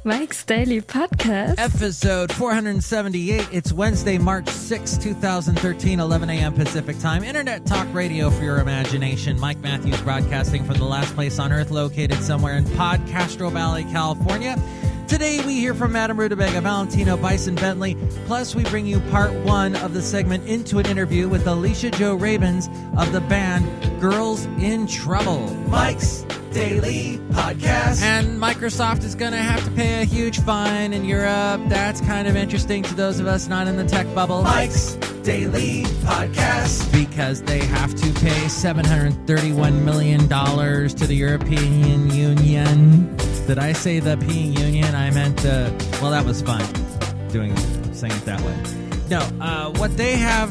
Mike's Daily Podcast. Episode 478. It's Wednesday, March 6, 2013, 11 a.m. Pacific Time. Internet talk radio for your imagination. Mike Matthews broadcasting from the last place on Earth, located somewhere in Podcastro Valley, California. Today we hear from Madame Rootabega, Valentino, Bison Bentley. Plus we bring you part one of the segment Into an Interview with Alicia Jo Rabins of the band Girls in Trouble. Mike's Daily Podcast. And Microsoft is going to have to pay a huge fine in Europe. That's kind of interesting to those of us not in the tech bubble. Mike's Daily Podcast. Because they have to pay $731 million to the European Union. Did I say the European Union? I meant well, that was fun, saying it that way. No, what they have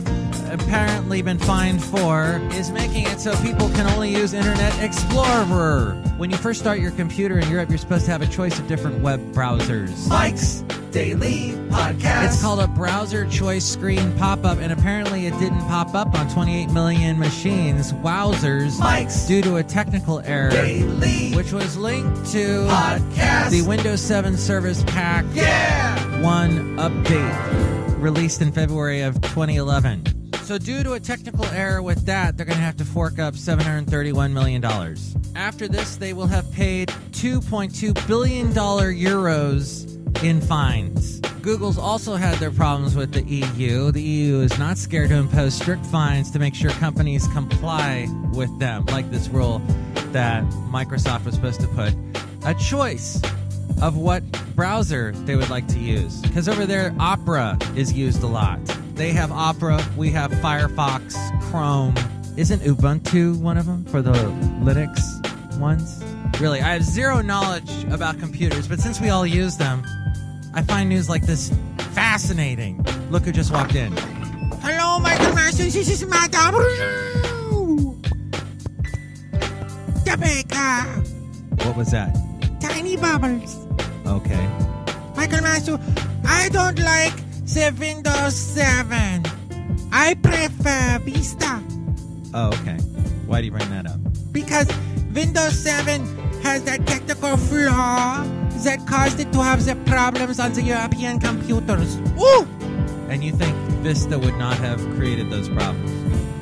apparently been fined for is making it so people can only use Internet Explorer. When you first start your computer in Europe, you're supposed to have a choice of different web browsers. Mike's Daily Podcast. It's called a browser choice screen pop-up, and apparently it didn't pop up on 28 million machines. Wowzers. Mike's due to a technical error, Daily which was linked to Podcast. The Windows 7 Service Pack 1 update released in February of 2011. So due to a technical error with that, they're going to have to fork up $731 million. After this, they will have paid $2.2 billion euros in fines. Google's also had their problems with the EU. The EU is not scared to impose strict fines to make sure companies comply with them, like this rule that Microsoft was supposed to put a choice of what browser they would like to use. Because over there, Opera is used a lot. They have Opera, we have Firefox, Chrome. Isn't Ubuntu one of them for the Linux ones? Really, I have zero knowledge about computers, but since we all use them, I find news like this fascinating. Look who just walked in. Hello, Michael Masters. This is Madame Rootabega. What was that? Tiny bubbles. Okay. Michael Masters, I don't like the Windows 7. I prefer Vista. Oh, okay. Why do you bring that up? Because Windows 7 has that technical flaw that caused it to have the problems on the European computers. Ooh! And you think Vista would not have created those problems?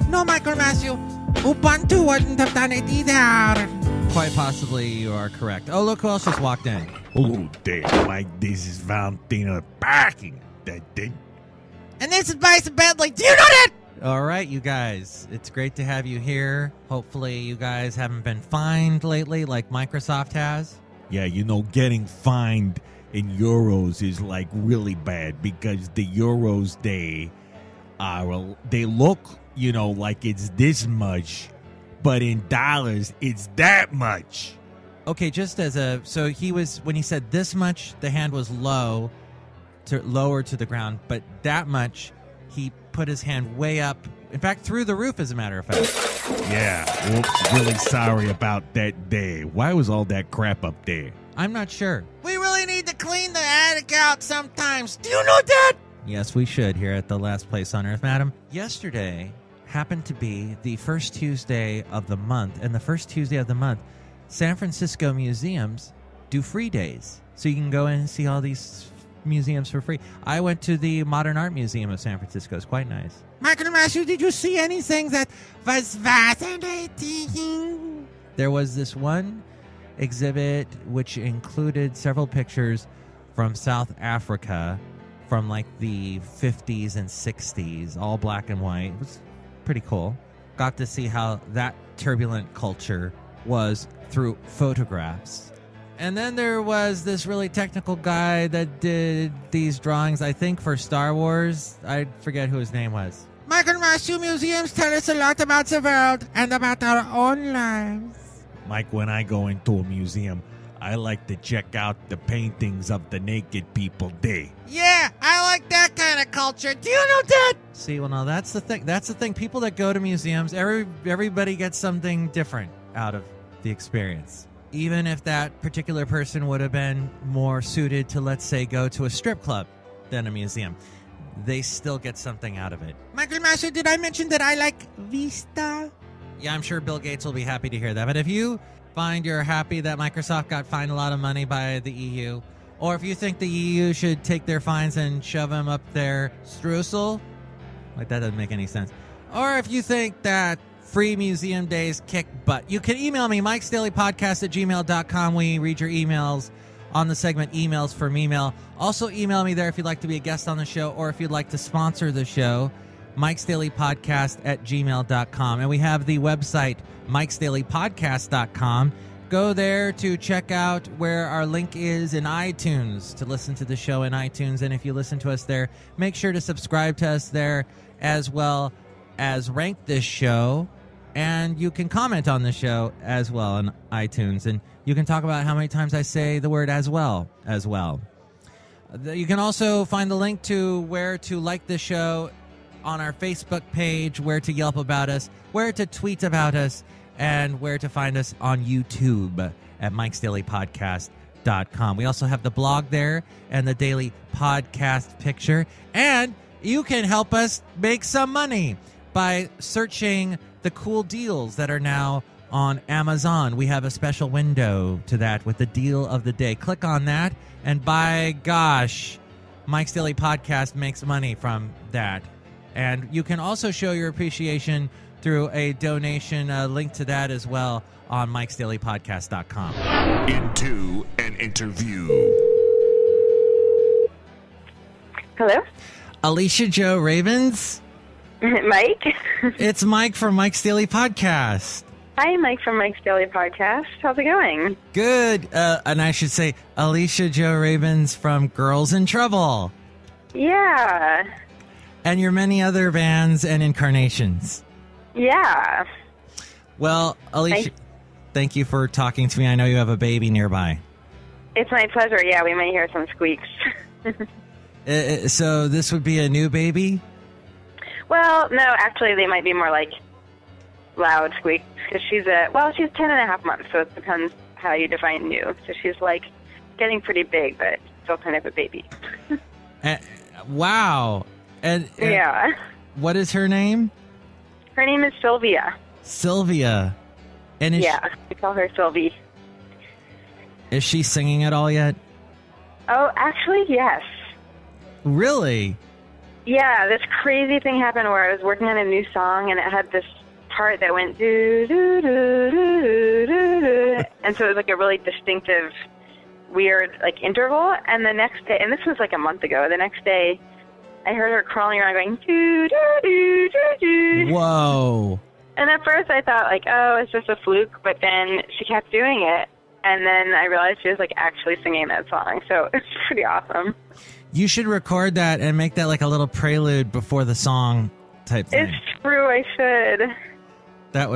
No, Michael Matthew. Ubuntu wouldn't have done it either. Quite possibly you are correct. Oh, look who else just walked in. Hello there, Mike. This is Valentino barking that thing. And this is Bison Bentley. Do you know that? All right, you guys. It's great to have you here. Hopefully you guys haven't been fined lately like Microsoft has. Yeah, getting fined in euros is like really bad because the euros, they look, like it's this much, but in dollars, it's that much. Okay, so when he said this much, the hand was lower to the ground, but that much, he put his hand way up. In fact, through the roof, as a matter of fact. Yeah, whoops, really sorry about that day. Why was all that crap up there? I'm not sure. We really need to clean the attic out sometimes. Do you know that? Yes, we should here at the last place on Earth, madam. Yesterday happened to be the first Tuesday of the month, and the first Tuesday of the month, San Francisco museums do free days. So you can go in and see all these museums for free. I went to the Modern Art Museum of San Francisco. It's quite nice. Michael Matthew, did you see anything that was fascinating? There was this one exhibit which included several pictures from South Africa from like the 50s and 60s, all black and white. It was pretty cool. Got to see how that turbulent culture was through photographs. And then there was this really technical guy that did these drawings, I think, for Star Wars. I forget who his name was. Michael Matthew, museums tell us a lot about the world and about our own lives. Mike, when I go into a museum, I like to check out the paintings of the naked people there. Yeah, I like that kind of culture. Do you know that? See, well, no, that's the thing. That's the thing. People that go to museums, everybody gets something different out of the experience. Even if that particular person would have been more suited to, let's say, go to a strip club than a museum, they still get something out of it. Michael Matthew, did I mention that I like Vista? Yeah, I'm sure Bill Gates will be happy to hear that. But if you find you're happy that Microsoft got fined a lot of money by the EU, or if you think the EU should take their fines and shove them up their streusel, like that doesn't make any sense. Or if you think that free museum days kick butt, you can email me, mikesdailypodcast@gmail.com. We read your emails on the segment Emails from Email. Also email me there if you'd like to be a guest on the show or if you'd like to sponsor the show, mikesdailypodcast@gmail.com. And we have the website, mikesdailypodcast.com. Go there to check out where our link is in iTunes to listen to the show in iTunes. And if you listen to us there, make sure to subscribe to us there as well as rank this show. And you can comment on the show as well on iTunes. And you can talk about how many times I say the word as well. You can also find the link to where to like the show on our Facebook page, where to Yelp about us, where to tweet about us, and where to find us on YouTube at mikesdailypodcast.com. We also have the blog there and the daily podcast picture. And you can help us make some money by searching the cool deals that are now on Amazon. We have a special window to that with the deal of the day. Click on that, and by gosh, Mike's Daily Podcast makes money from that. And you can also show your appreciation through a donation, link to that as well on mikesdailypodcast.com. Into an interview. Hello? Alicia Jo Rabins? Mike? It's Mike from Mike's Daily Podcast. Hi, Mike from Mike's Daily Podcast. How's it going? Good. And I should say Alicia Jo Rabins from Girls in Trouble. Yeah. And your many other bands and incarnations. Yeah. Well, Alicia, thank you for talking to me. I know you have a baby nearby. It's my pleasure. Yeah, we may hear some squeaks. So this would be a new baby? Well, no, actually, they might be more like loud squeaks. Because she's 10 and a half months, so it depends how you define new. So she's like getting pretty big, but still kind of a baby. Wow. And yeah. What is her name? Her name is Sylvia. Sylvia. And we call her Sylvie. Is she singing at all yet? Oh, actually, yes. Really? Yeah, this crazy thing happened where I was working on a new song, and it had this part that went do do do do do do, and so it was like a really distinctive, weird like interval. And the next day, and this was like a month ago, the next day, I heard her crawling around going do do do do do. Whoa! And at first I thought like, oh, it's just a fluke, but then she kept doing it, and then I realized she was like actually singing that song. So it's pretty awesome. You should record that and make that like a little prelude before the song type thing. It's true, I should. I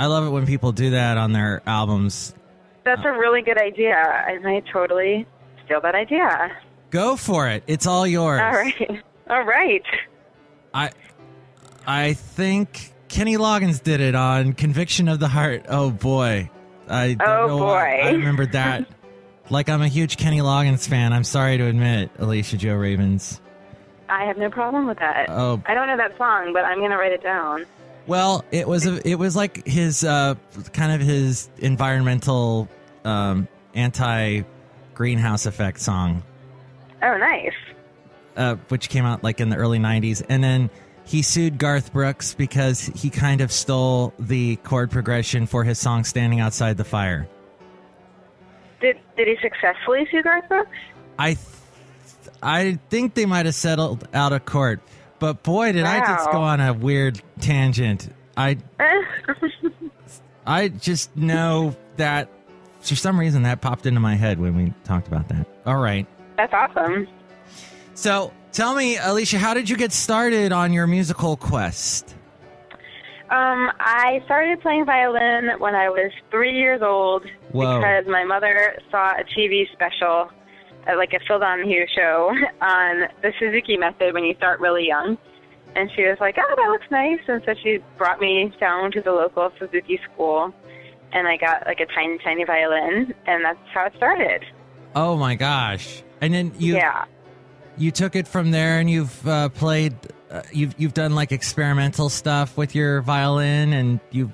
love it when people do that on their albums. That's a really good idea. I might totally steal that idea. Go for it. It's all yours. All right. I think Kenny Loggins did it on Conviction of the Heart. Oh, boy. I don't know why I remembered that. Like, I'm a huge Kenny Loggins fan. I'm sorry to admit, Alicia Jo Rabins. I have no problem with that. Oh. I don't know that song, but I'm going to write it down. Well, it was like his kind of his environmental anti-greenhouse effect song. Oh, nice. Which came out like in the early 90s. And then he sued Garth Brooks because he kind of stole the chord progression for his song Standing Outside the Fire. Did he successfully sue Garth Brooks? I think they might have settled out of court. But boy, did I just go on a weird tangent. I just know that for some reason that popped into my head when we talked about that. All right. That's awesome. So tell me, Alicia, how did you get started on your musical quest? I started playing violin when I was 3 years old. Whoa. Because my mother saw a TV special, like a Phil Donahue show, on the Suzuki method when you start really young. And she was like, oh, that looks nice. And so she brought me down to the local Suzuki school, and I got like a tiny, tiny violin, and that's how it started. Oh, my gosh. And then you took it from there, and you've played you've done like experimental stuff with your violin, and you've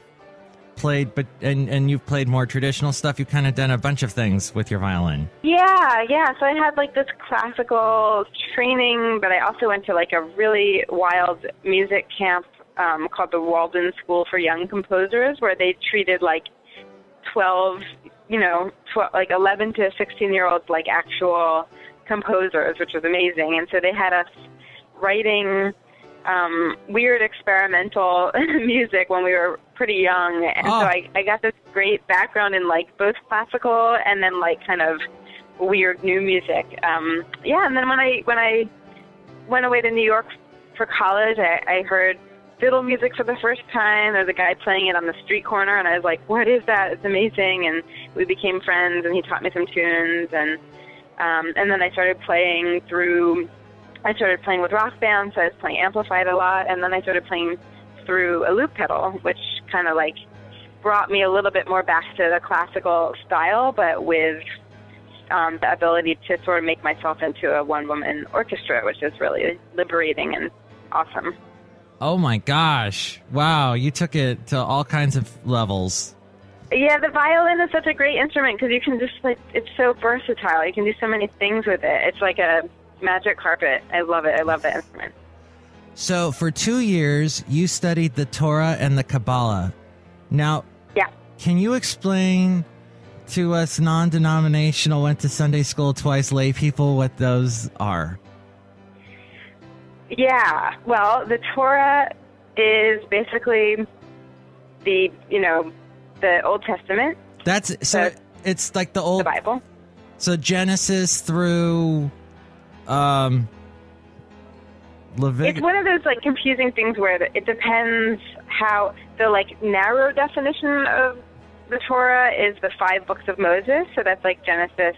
played, and you've played more traditional stuff. You've kind of done a bunch of things with your violin. Yeah. So I had like this classical training, but I also went to like a really wild music camp called the Walden School for Young Composers, where they treated like 11 to 16-year-olds like actual composers, which was amazing. And so they had us writing weird experimental music when we were pretty young, and so I got this great background in like both classical and then like kind of weird new music. And then when I went away to New York for college, I heard fiddle music for the first time. There was a guy playing it on the street corner, and I was like, "What is that? It's amazing!" And we became friends, and he taught me some tunes, and then I started playing with rock bands, so I was playing amplified a lot, and then I started playing through a loop pedal, which kind of like brought me a little bit more back to the classical style, but with the ability to sort of make myself into a one-woman orchestra, which is really liberating and awesome. Oh my gosh. Wow, you took it to all kinds of levels. Yeah, the violin is such a great instrument because you can just like, it's so versatile. You can do so many things with it. It's like a magic carpet. I love it. I love the instrument. So for 2 years, you studied the Torah and the Kabbalah. Now, can you explain to us non-denominational, went to Sunday school twice, lay people, what those are? Yeah, well, the Torah is basically the Old Testament. That's so it's like the Bible. So Genesis through Leviticus. It's one of those like confusing things where it depends how the like narrow definition of the Torah is the 5 books of Moses. So that's like Genesis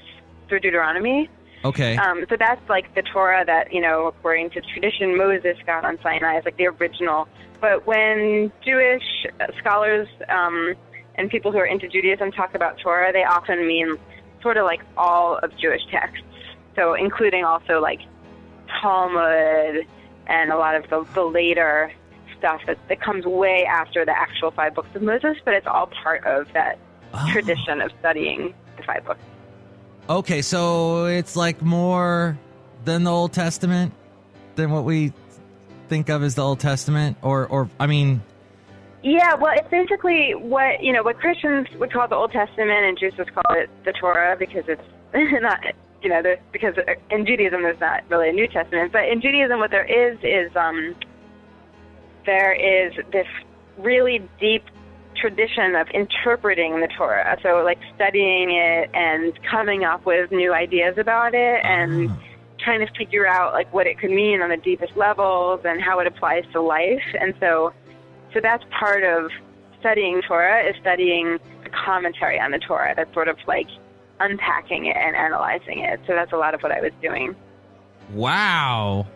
through Deuteronomy. Okay. So that's like the Torah that, according to tradition, Moses got on Sinai is like the original. But when Jewish scholars and people who are into Judaism talk about Torah, they often mean sort of like all of Jewish texts. So including also like Talmud and a lot of the later stuff that comes way after the actual 5 books of Moses, but it's all part of that tradition of studying the 5 books. Okay, so it's like more than the Old Testament, than what we think of as the Old Testament, or I mean. Yeah, well, it's basically what Christians would call the Old Testament, and Jews would call it the Torah because it's not, because in Judaism there's not really a New Testament, but in Judaism what there is this really deep tradition of interpreting the Torah, so like studying it and coming up with new ideas about it and trying to figure out like what it could mean on the deepest levels and how it applies to life. And so that's part of studying Torah, is studying the commentary on the Torah. That's sort of like unpacking it and analyzing it. So that's a lot of what I was doing. Wow.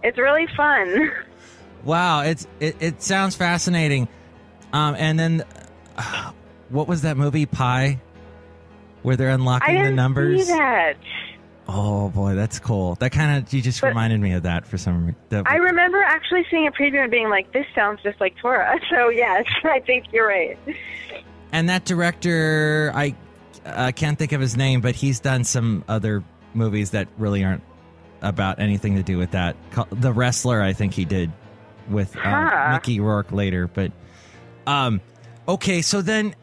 It's really fun. Wow, it sounds fascinating. And then, what was that movie, Pi, where they're unlocking the numbers? I didn't see that. Oh, boy, that's cool. That kind of, you just reminded me of that for some reason. I remember actually seeing a preview and being like, this sounds just like Torah. So, yes, I think you're right. And that director, I can't think of his name, but he's done some other movies that really aren't about anything to do with that. The Wrestler, I think he did with Mickey Rourke later, but... okay, so then,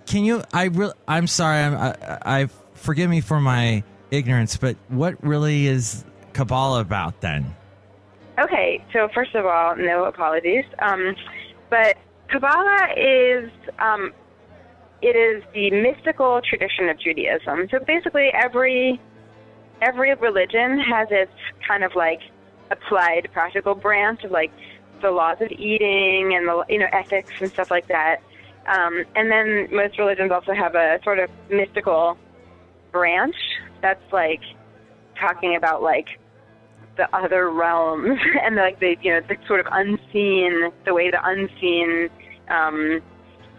can you? I'm sorry. I forgive me for my ignorance, but what really is Kabbalah about then? Okay, so first of all, no apologies. But Kabbalah is it is the mystical tradition of Judaism. So basically, every religion has its kind of like applied practical branch of like the laws of eating and the ethics and stuff like that, and then most religions also have a sort of mystical branch that's like talking about like the other realms and like the sort of unseen, the way the unseen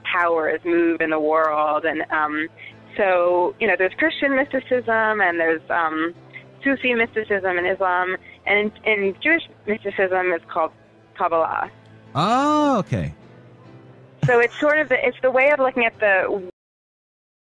powers move in the world. And so there's Christian mysticism and there's Sufi mysticism in Islam, And in Jewish mysticism, it's called Kabbalah. Oh, okay. So it's sort of it's the way of looking at the